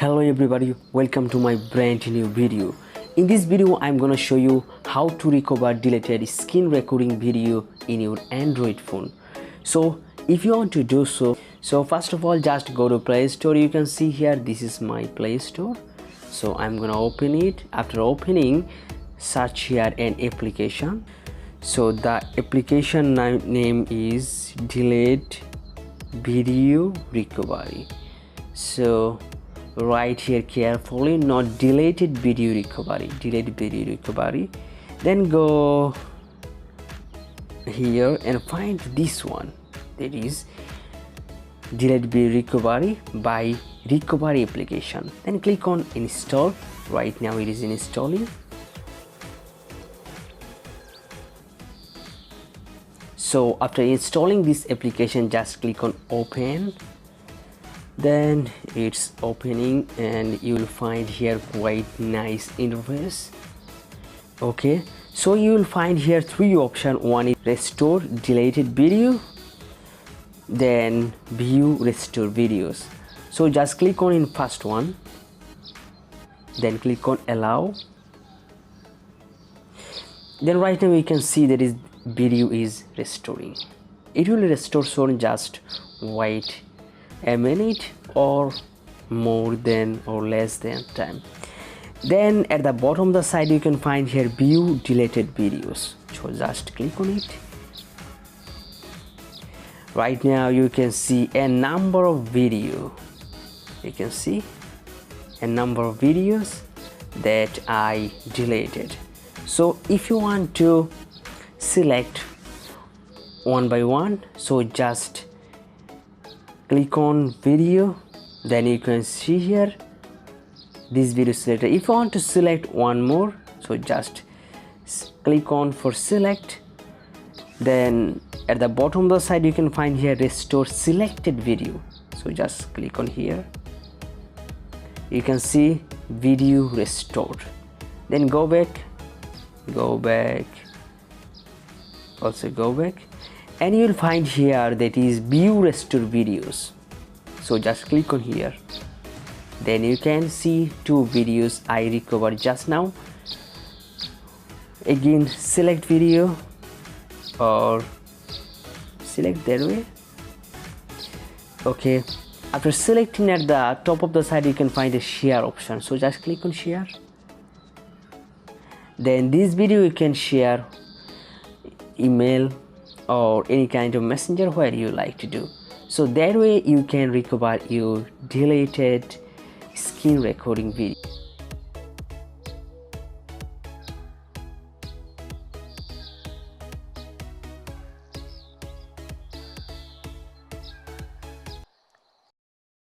Hello everybody, welcome to my brand new video. In this video I'm gonna show you how to recover deleted screen recording video in your Android phone. So if you want to do so first of all just go to Play Store. You can see here this is my Play Store. So I'm gonna open it. After opening, search here an application. So the application name is Delete Video Recovery. So write here carefully, not deleted video recovery, delete video recovery. Then go here and find this one, that is delete video recovery by recovery application. Then click on install. Right now it is installing. So after installing this application, just click on open. Then it's opening and you will find here quite nice interface. Okay, so you will find here three options. One is restore deleted video, then view restore videos. So just click on in first one, then click on allow. Then right now we can see that is video is restoring. It will restore soon, just wait a minute or more than or less than time. Then at the bottom of the side you can find here view deleted videos. So just click on it. Right now you can see a number of video. You can see a number of videos that I deleted. So if you want to select one by one, so just click on video, then you can see here this video selector. If you want to select one more, so just click on for select. Then at the bottom of the side you can find here restore selected video. So just click on here. You can see video restored. Then go back, also go back, and you will find here that is view restore videos. So just click on here. Then you can see two videos I recovered just now. Again select video or select that way. Okay, after selecting, at the top of the side you can find a share option. So just click on share. Then this video you can share email or any kind of messenger where you like to do. So that way you can recover your deleted screen recording video.